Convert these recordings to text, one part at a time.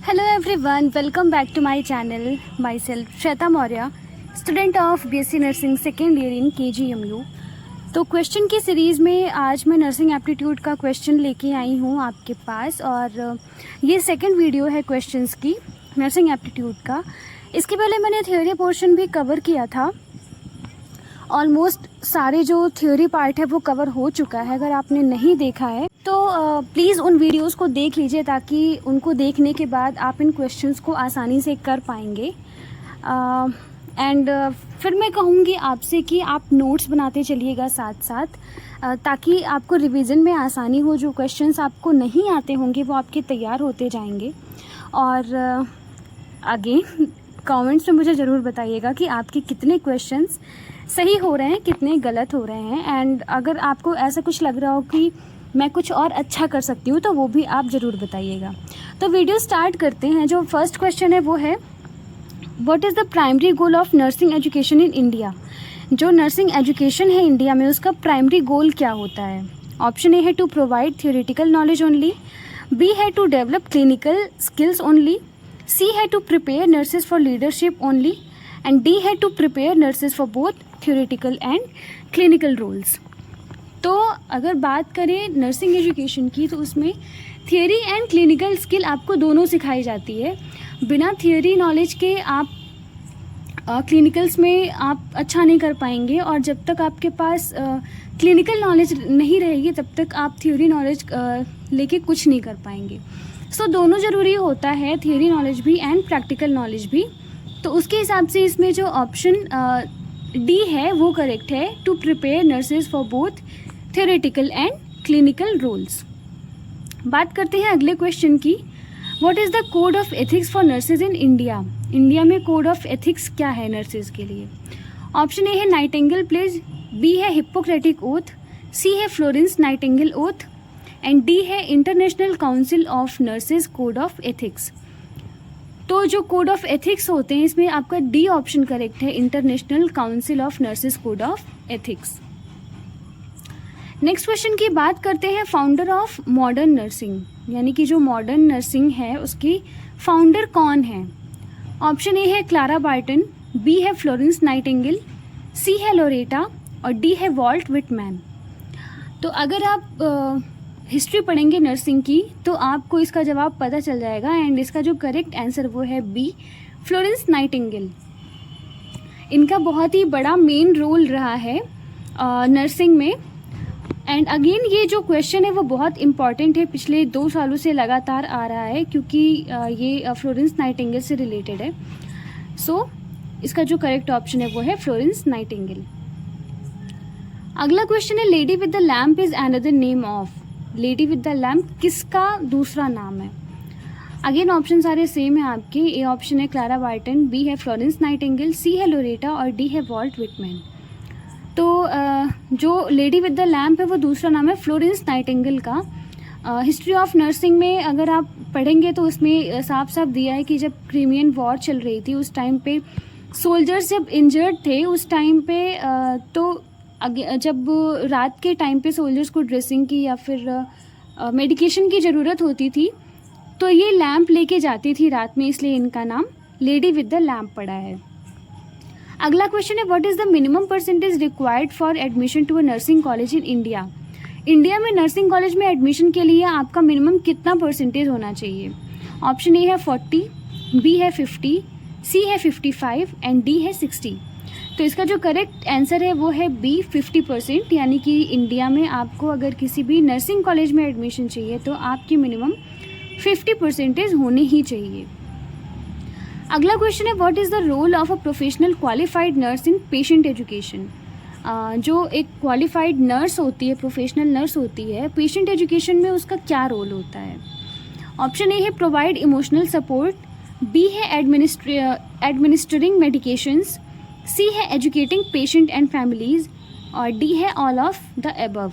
Hello everyone, welcome back to my channel. Myself Shweta Maurya, student of BSc Nursing second year in KGMU. तो question की series में आज मैं nursing aptitude का question लेके आई हूँ आपके पास, और ये सेकंड वीडियो है क्वेश्चंस की नर्सिंग एप्टीट्यूड का। इसके पहले मैंने थ्योरी पोर्शन भी कवर किया था। ऑलमोस्ट सारे जो थ्योरी पार्ट है वो कवर हो चुका है। अगर आपने नहीं देखा है तो प्लीज़ उन वीडियोस को देख लीजिए, ताकि उनको देखने के बाद आप इन क्वेश्चंस को आसानी से कर पाएंगे। फिर मैं कहूँगी आपसे कि आप नोट्स बनाते चलिएगा साथ साथ, ताकि आपको रिवीजन में आसानी हो। जो क्वेश्चंस आपको नहीं आते होंगे वो आपके तैयार होते जाएंगे। और अगेन कमेंट्स में मुझे ज़रूर बताइएगा कि आपके कितने क्वेश्चंस सही हो रहे हैं, कितने गलत हो रहे हैं। एंड अगर आपको ऐसा कुछ लग रहा हो कि मैं कुछ और अच्छा कर सकती हूँ तो वो भी आप ज़रूर बताइएगा। तो वीडियो स्टार्ट करते हैं। जो फर्स्ट क्वेश्चन है वो है, what is the primary goal of nursing education in India. जो नर्सिंग एजुकेशन है इंडिया में उसका प्राइमरी गोल क्या होता है। ऑप्शन ए है to provide theoretical knowledge only, B है to develop clinical skills only, C है to prepare nurses for leadership only, and D है to prepare nurses for both theoretical and clinical roles. तो अगर बात करें nursing education की तो उसमें थियोरी एंड क्लिनिकल स्किल आपको दोनों सिखाई जाती है। बिना थियोरी नॉलेज के आप क्लिनिकल्स में आप अच्छा नहीं कर पाएंगे, और जब तक आपके पास क्लिनिकल नॉलेज नहीं रहेगी तब तक आप थियोरी नॉलेज लेके कुछ नहीं कर पाएंगे। सो दोनों ज़रूरी होता है, थियोरी नॉलेज भी एंड प्रैक्टिकल नॉलेज भी। तो उसके हिसाब से इसमें जो ऑप्शन डी है वो करेक्ट है, to prepare nurses for both theoretical and clinical roles. बात करते हैं अगले क्वेश्चन की, what is the code of ethics for nurses in India. India में कोड ऑफ एथिक्स क्या है नर्सेज के लिए। ऑप्शन ए है नाइटिंगेल प्लेज, बी है हिप्पोक्रेटिक ओथ, सी है Florence Nightingale oath, and D है International Council of Nurses code of ethics. तो जो कोड ऑफ एथिक्स होते हैं इसमें आपका डी ऑप्शन करेक्ट है, International Council of Nurses code of ethics. Next question की बात करते हैं, फाउंडर ऑफ मॉडर्न नर्सिंग, यानी कि जो मॉडर्न नर्सिंग है उसकी फाउंडर कौन है। ऑप्शन ए है क्लारा बार्टन, बी है फ्लोरेंस नाइटिंगेल, सी है लोरेटा, और डी है वॉल्ट विटमैन। तो अगर आप हिस्ट्री पढ़ेंगे नर्सिंग की तो आपको इसका जवाब पता चल जाएगा, एंड इसका जो करेक्ट आंसर वो है बी, फ्लोरेंस नाइटिंगेल। इनका बहुत ही बड़ा मेन रोल रहा है नर्सिंग में। एंड अगेन ये जो क्वेश्चन है वो बहुत इंपॉर्टेंट है, पिछले 2 सालों से लगातार आ रहा है, क्योंकि ये फ्लोरेंस नाइटिंगेल से रिलेटेड है। सो इसका जो करेक्ट ऑप्शन है वो है फ्लोरेंस नाइटिंगेल। अगला क्वेश्चन है, lady with the lamp is another name of. Lady with the lamp किसका दूसरा नाम है। अगेन ऑप्शन सारे सेम है आपके। ए ऑप्शन है क्लारा बार्टन, बी है फ्लोरेंस नाइटिंगेल, सी है लोरेटा, और डी है वॉल्ट विटमैन। तो जो लेडी विद द लैम्प है वो दूसरा नाम है फ्लोरेंस नाइटिंगेल का। हिस्ट्री ऑफ नर्सिंग में अगर आप पढ़ेंगे तो उसमें साफ साफ दिया है कि जब क्रीमियन वॉर चल रही थी उस टाइम पे सोल्जर्स जब इंजर्ड थे उस टाइम पे तो जब रात के टाइम पे सोल्जर्स को ड्रेसिंग की या फिर मेडिकेशन की ज़रूरत होती थी तो ये लैम्प लेके जाती थी रात में, इसलिए इनका नाम लेडी विद द लैम्प पड़ा है। अगला क्वेश्चन है, what is the minimum percentage required for admission to a nursing college in India. India में नर्सिंग कॉलेज में एडमिशन के लिए आपका मिनिमम कितना परसेंटेज होना चाहिए। ऑप्शन ए है 40, बी है 50, सी है 55, एंड डी है 60। तो इसका जो करेक्ट आंसर है वो है बी, 50%, यानी कि इंडिया में आपको अगर किसी भी नर्सिंग कॉलेज में एडमिशन चाहिए तो आपकी मिनिमम 50% होनी ही चाहिए। अगला क्वेश्चन है, what is the role of a professional qualified nurse in patient education. जो एक क्वालिफाइड नर्स होती है, प्रोफेशनल नर्स होती है, पेशेंट एजुकेशन में उसका क्या रोल होता है। ऑप्शन ए है प्रोवाइड इमोशनल सपोर्ट, बी है एडमिनिस्ट्रिंग मेडिकेशंस, सी है एजुकेटिंग पेशेंट एंड फैमिलीज, और डी है ऑल ऑफ द अबव।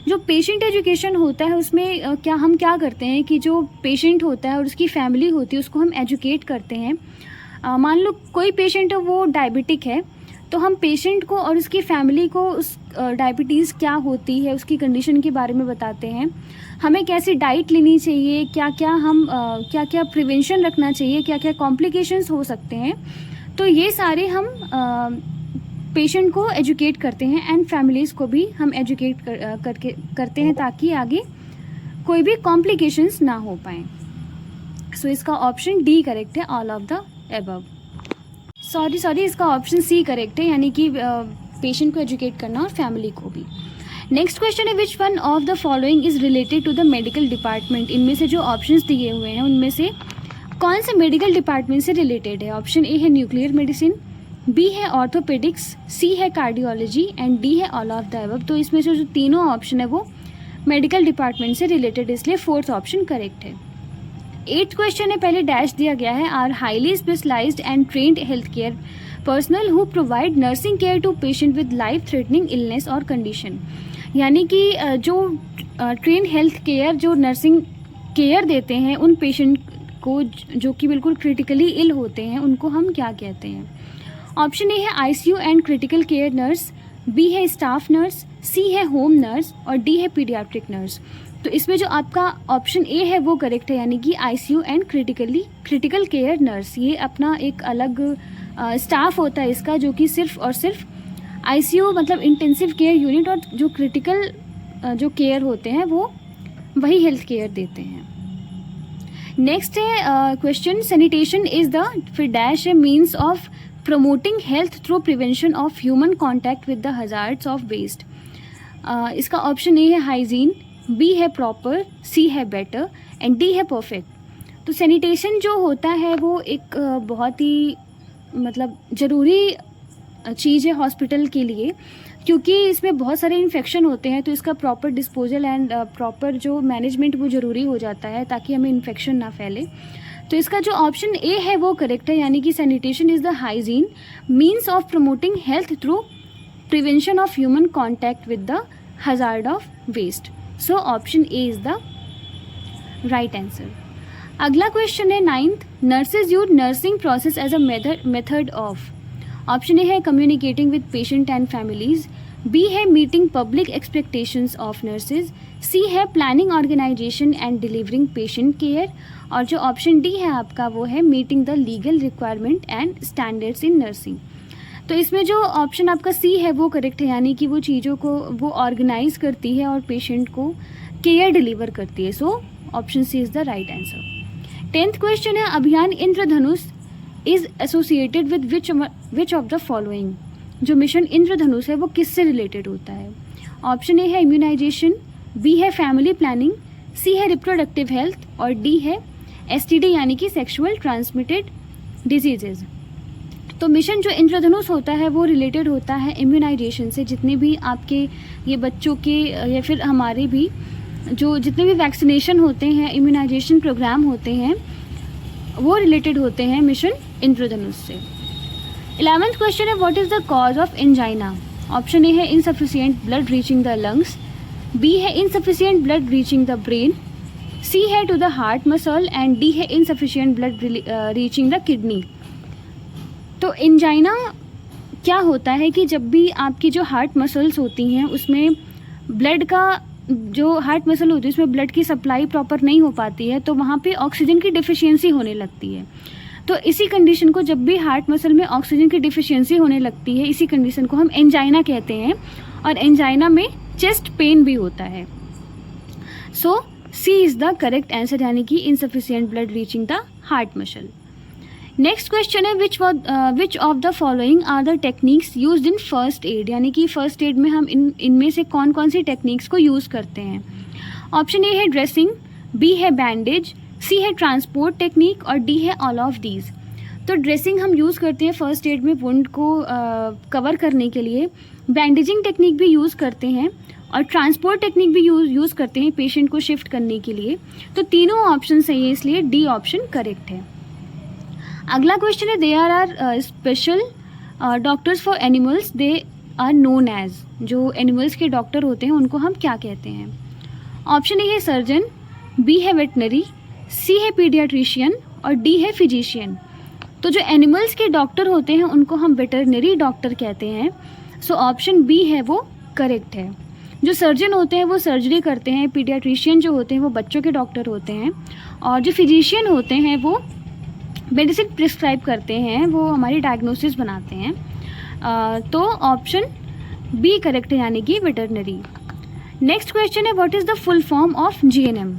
जो पेशेंट एजुकेशन होता है उसमें हम क्या करते हैं कि जो पेशेंट होता है और उसकी फैमिली होती है उसको हम एजुकेट करते हैं। मान लो कोई पेशेंट है वो डायबिटिक है तो हम पेशेंट को और उसकी फैमिली को उस डायबिटीज़ क्या होती है उसकी कंडीशन के बारे में बताते हैं। हमें कैसी डाइट लेनी चाहिए, क्या क्या प्रिवेंशन रखना चाहिए, क्या क्या कॉम्प्लिकेशंस हो सकते हैं, तो ये सारे हम पेशेंट को एजुकेट करते हैं एंड फैमिलीज़ को भी हम एजुकेट करते हैं ताकि आगे कोई भी कॉम्प्लिकेशंस ना हो पाएँ। सो इसका ऑप्शन डी करेक्ट है, all of the above. Sorry इसका ऑप्शन सी करेक्ट है, यानी कि पेशेंट को एजुकेट करना और फैमिली को भी। नेक्स्ट क्वेश्चन है which one of the following is related to the medical department. इनमें से जो ऑप्शंस दिए हुए हैं उनमें से कौन से मेडिकल डिपार्टमेंट से रिलेटेड है। ऑप्शन ए है न्यूक्लियर मेडिसिन, बी है ऑर्थोपेडिक्स, सी है कार्डियोलॉजी एंड डी है ऑल ऑफ द अबव। तो इसमें से जो तीनों ऑप्शन है वो मेडिकल डिपार्टमेंट से रिलेटेड, इसलिए फोर्थ ऑप्शन करेक्ट है। 8th क्वेश्चन है, पहले डैश दिया गया है, are highly specialised and trained health care personnel who provide nursing care to patient with life threatening illness और कंडीशन। यानी कि जो ट्रेन हेल्थ केयर जो नर्सिंग केयर देते हैं उन पेशेंट को जो कि बिल्कुल क्रिटिकली इल होते हैं, उनको हम क्या कहते हैं। ऑप्शन ए है ICU and critical care nurse, B है स्टाफ नर्स, सी है होम नर्स और डी है पीडियाट्रिक नर्स। तो इसमें जो आपका ऑप्शन ए है वो करेक्ट है, यानी कि ICU and critical care nurse. ये अपना एक अलग स्टाफ होता है इसका, जो कि सिर्फ और सिर्फ आईसीयू मतलब इंटेंसिव केयर यूनिट और जो क्रिटिकल जो केयर होते हैं वो वही हेल्थ केयर देते हैं। नेक्स्ट है क्वेश्चन, सैनिटेशन इज द फिर डैश है means of promoting health through prevention of human contact with the hazards of waste. इसका ऑप्शन ए है हाइजीन, बी है प्रॉपर, सी है बेटर एंड डी है परफेक्ट। तो सैनिटेशन जो होता है वो एक बहुत ही मतलब ज़रूरी चीज़ है हॉस्पिटल के लिए, क्योंकि इसमें बहुत सारे इन्फेक्शन होते हैं, तो इसका प्रॉपर डिस्पोजल एंड प्रॉपर जो मैनेजमेंट वो ज़रूरी हो जाता है ताकि हमें इन्फेक्शन ना फैले। तो इसका जो ऑप्शन ए है वो करेक्ट है, यानी कि sanitation is the hygiene means of promoting health through prevention of human contact with the hazard of waste. So option A is the right answer. अगला क्वेश्चन है 9th, nurses use nursing process as a method of. Option A है communicating with patient and families, B है meeting public expectations of nurses, C है planning organisation and delivering patient care और जो option D है आपका वो है meeting the legal requirement and standards in nursing. तो इसमें जो ऑप्शन आपका सी है वो करेक्ट है, यानी कि वो चीज़ों को वो ऑर्गेनाइज करती है और पेशेंट को केयर डिलीवर करती है। So option C is the right answer. 10th question है, अभियान Indradhanush is associated with which of the following. जो मिशन इंद्रधनुष है वो किससे रिलेटेड होता है। ऑप्शन ए है इम्यूनाइजेशन, बी है फैमिली प्लानिंग, सी है रिप्रोडक्टिव हेल्थ और डी है एसटीडी यानी कि सेक्सुअल ट्रांसमिटेड डिजीजेज। तो मिशन जो इंद्रधनुष होता है वो रिलेटेड होता है इम्यूनाइजेशन से। जितने भी आपके ये बच्चों के या फिर हमारे भी जो जितने भी वैक्सीनेशन होते हैं, इम्यूनाइजेशन प्रोग्राम होते हैं, वो रिलेटेड होते हैं मिशन इंद्रधनुष से। 11th क्वेश्चन है, what is the cause of angina. Option A है insufficient blood reaching the lungs, B है insufficient blood reaching the brain, C है to the heart muscle and D है insufficient blood reaching the kidney. तो angina क्या होता है कि जब भी आपकी जो हार्ट मसल्स होती हैं उसमें ब्लड का जो हार्ट मसल होती है उसमें ब्लड की सप्लाई प्रॉपर नहीं हो पाती है, तो वहाँ पे ऑक्सीजन की डिफिशियंसी होने लगती है। तो इसी कंडीशन को जब भी हार्ट मसल में ऑक्सीजन की डिफिशियंसी होने लगती है, इसी कंडीशन को हम एंजाइना कहते हैं और एंजाइना में चेस्ट पेन भी होता है। So C is the correct answer, यानी कि insufficient blood reaching the heart muscle. Next question है, which of the following are the techniques used in first aid. यानी कि फर्स्ट एड में हम इनमें से कौन कौन सी टेक्निक्स को यूज़ करते हैं। ऑप्शन ए है ड्रेसिंग, बी है बैंडेज, सी है ट्रांसपोर्ट टेक्निक और डी है ऑल ऑफ दीज। तो ड्रेसिंग हम यूज़ करते हैं फर्स्ट एड में वुंड को कवर करने के लिए, बैंडेजिंग टेक्निक भी यूज़ करते हैं और ट्रांसपोर्ट टेक्निक भी यूज़ करते हैं पेशेंट को शिफ्ट करने के लिए। तो तीनों ऑप्शन सही है, इसलिए डी ऑप्शन करेक्ट है। अगला क्वेश्चन है, there are special doctors for animals, they are known as. जो एनिमल्स के डॉक्टर होते हैं उनको हम क्या कहते हैं। ऑप्शन ए है सर्जन, बी है वेटनरी, सी है पीडियाट्रिशियन और डी है फिजिशियन। तो जो एनिमल्स के डॉक्टर होते हैं उनको हम वेटरनरी डॉक्टर कहते हैं। सो ऑप्शन बी है वो करेक्ट है। जो सर्जन होते हैं वो सर्जरी करते हैं, पीडियाट्रिशियन जो होते हैं वो बच्चों के डॉक्टर होते हैं, और जो फिजिशियन होते हैं वो मेडिसिन प्रिस्क्राइब करते हैं, वो हमारी डायग्नोसिस बनाते हैं। तो ऑप्शन बी करेक्ट है, यानी कि वेटरनरी। नेक्स्ट क्वेश्चन है, what is the full form of GNM?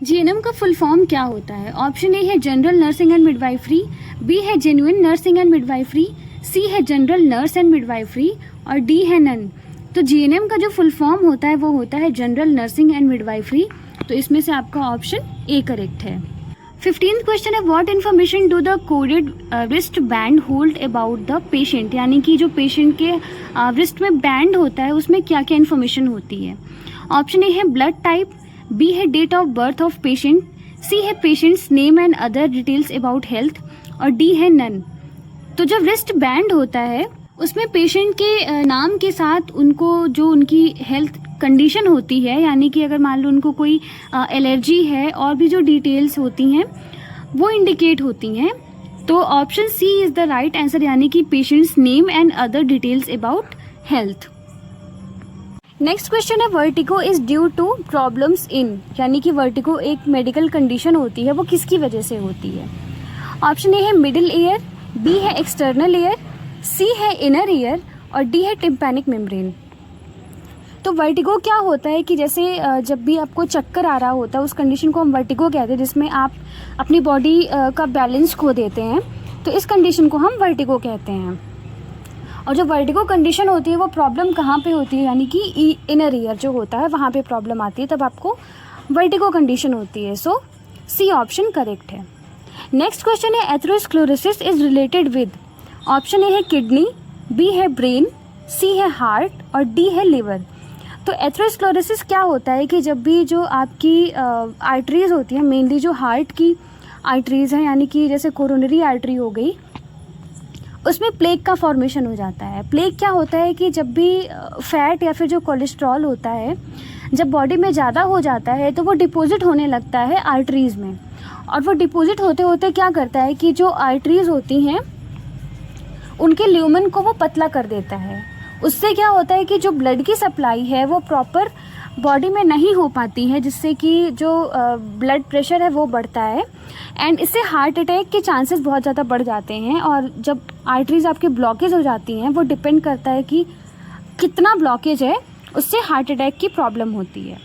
GNM का फुल फॉर्म क्या होता है? ऑप्शन ए है general nursing and midwifery, B है genuine nursing and midwifery, C है जनरल नर्स एंड मिडवाइफरी, और डी है नन। तो जीएनएम का जो फुल फॉर्म होता है वो होता है जनरल नर्सिंग एंड मिडवाइफरी। तो इसमें से आपका ऑप्शन ए करेक्ट है। 15th क्वेश्चन है, what information do the coded wrist band hold about the patient? यानी कि जो पेशेंट के रिस्ट में बैंड होता है उसमें क्या क्या इन्फॉर्मेशन होती है? ऑप्शन ए है ब्लड टाइप, बी है date of birth of patient, C है patient's name and other details about health, और डी है नन। तो जो रिस्ट बैंड होता है उसमें पेशेंट के नाम के साथ उनको जो उनकी हेल्थ कंडीशन होती है, यानी कि अगर मान लो उनको कोई एलर्जी है और भी जो डिटेल्स होती हैं वो इंडिकेट होती हैं। तो option C is the right answer, यानी कि patient's name and other details about health. Next question है, vertigo is due to problems in, यानी कि वर्टिगो एक मेडिकल कंडीशन होती है, वो किसकी वजह से होती है? ऑप्शन ए है मिडिल ईयर, बी है एक्सटर्नल ईयर, सी है इनर ईयर, और डी है टिम्पैनिक मेम्ब्रेन। तो वर्टिगो क्या होता है कि जैसे जब भी आपको चक्कर आ रहा होता है उस कंडीशन को हम वर्टिगो कहते हैं, जिसमें आप अपनी बॉडी का बैलेंस खो देते हैं, तो इस कंडीशन को हम वर्टिगो कहते हैं। और जो वर्टिगो कंडीशन होती है वो प्रॉब्लम कहाँ पे होती है, यानी कि इनर ईयर जो होता है वहाँ पे प्रॉब्लम आती है, तब आपको वर्टिगो कंडीशन होती है। सो सी ऑप्शन करेक्ट है। नेक्स्ट क्वेश्चन है, atherosclerosis is related with? Option A है किडनी, बी है ब्रेन, सी है हार्ट, और डी है लिवर। तो एथेरोस्क्लेरोसिस क्या होता है कि जब भी जो आपकी आर्टरीज होती हैं, मेनली जो हार्ट की आर्टरीज हैं, यानी कि जैसे कोरोनरी आर्टरी हो गई, उसमें प्लेग का फॉर्मेशन हो जाता है। प्लेग क्या होता है कि जब भी फैट या फिर जो कोलेस्ट्रॉल होता है जब बॉडी में ज़्यादा हो जाता है तो वो डिपॉजिट होने लगता है आर्टरीज़ में, और वो डिपॉजिट होते होते क्या करता है कि जो आर्टरीज़ होती हैं उनके ल्यूमन को वो पतला कर देता है। उससे क्या होता है कि जो ब्लड की सप्लाई है वो प्रॉपर बॉडी में नहीं हो पाती है, जिससे कि जो ब्लड प्रेशर है वो बढ़ता है, एंड इससे हार्ट अटैक के चांसेस बहुत ज़्यादा बढ़ जाते हैं। और जब आर्टरीज आपके ब्लॉकेज हो जाती हैं, वो डिपेंड करता है कि कितना ब्लॉकेज है, उससे हार्ट अटैक की प्रॉब्लम होती है।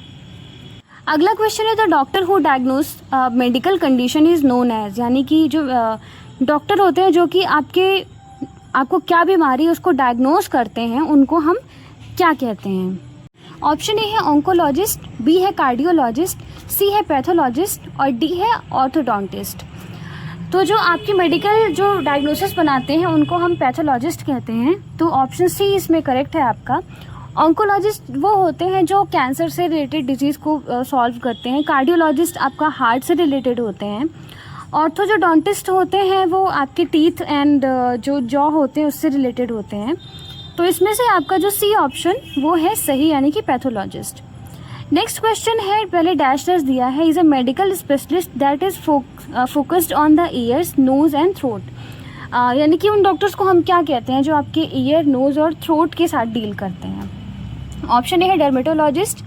अगला क्वेश्चन है, the doctor who diagnose medical condition is known as, यानी कि जो डॉक्टर होते हैं जो कि आपको क्या बीमारी है उसको डायग्नोस करते हैं, उनको हम क्या कहते हैं? ऑप्शन ए है ऑन्कोलॉजिस्ट, बी है कार्डियोलॉजिस्ट, सी है पैथोलॉजिस्ट, और डी है ऑर्थोडोंटिस्ट। तो जो आपकी मेडिकल जो डायग्नोसिस बनाते हैं उनको हम पैथोलॉजिस्ट कहते हैं। तो ऑप्शन सी इसमें करेक्ट है आपका। ऑन्कोलॉजिस्ट वो होते हैं जो कैंसर से रिलेटेड डिजीज़ को सॉल्व करते हैं। कार्डियोलॉजिस्ट आपका हार्ट से रिलेटेड होते हैं। ऑर्थोडोंटिस्ट होते हैं वो आपके टीथ एंड जो जॉ होते हैं उससे रिलेटेड होते हैं। तो इसमें से आपका जो सी ऑप्शन वो है सही, यानी कि पैथोलॉजिस्ट। नेक्स्ट क्वेश्चन है, पहले डैशर्स दिया है, is a medical specialist that is focused on the ears, nose and throat. यानी कि उन डॉक्टर्स को हम क्या कहते हैं जो आपके ईयर, नोज और थ्रोट के साथ डील करते हैं? ऑप्शन ए है डर्मेटोलॉजिस्ट,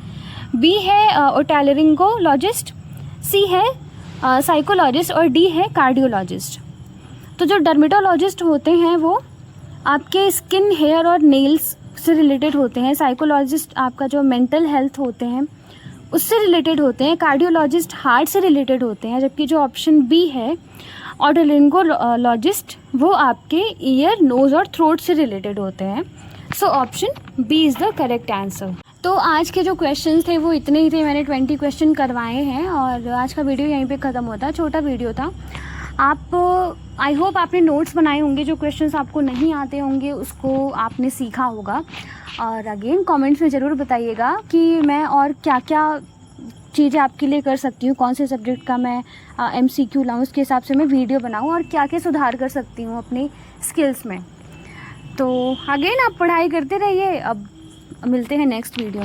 बी है ओटैलरिंगोलॉजिस्ट, सी है साइकोलॉजिस्ट, और डी है कार्डियोलॉजिस्ट। तो जो डर्मेटोलॉजिस्ट होते हैं वो आपके स्किन, हेयर और नेल्स से रिलेटेड होते हैं। साइकोलॉजिस्ट आपका जो मेंटल हेल्थ होते हैं उससे रिलेटेड होते हैं। कार्डियोलॉजिस्ट हार्ट से रिलेटेड होते हैं। जबकि जो ऑप्शन बी है ऑटोलिंगोलॉजिस्ट वो आपके ईयर, नोज और थ्रोट से रिलेटेड होते हैं। So option B is the correct answer. तो आज के जो क्वेश्चंस थे वो इतने ही थे। मैंने 20 क्वेश्चन करवाए हैं और आज का वीडियो यहीं पे ख़त्म होता है। छोटा वीडियो था। आप आई होप आपने नोट्स बनाए होंगे। जो क्वेश्चंस आपको नहीं आते होंगे उसको आपने सीखा होगा। और अगेन कमेंट्स में ज़रूर बताइएगा कि मैं और क्या क्या चीज़ें आपके लिए कर सकती हूँ, कौन से सब्जेक्ट का मैं MCQ लाऊँ, उसके हिसाब से मैं वीडियो बनाऊँ और क्या क्या सुधार कर सकती हूँ अपनी स्किल्स में। तो अगेन आप पढ़ाई करते रहिए। अब मिलते हैं नेक्स्ट वीडियो।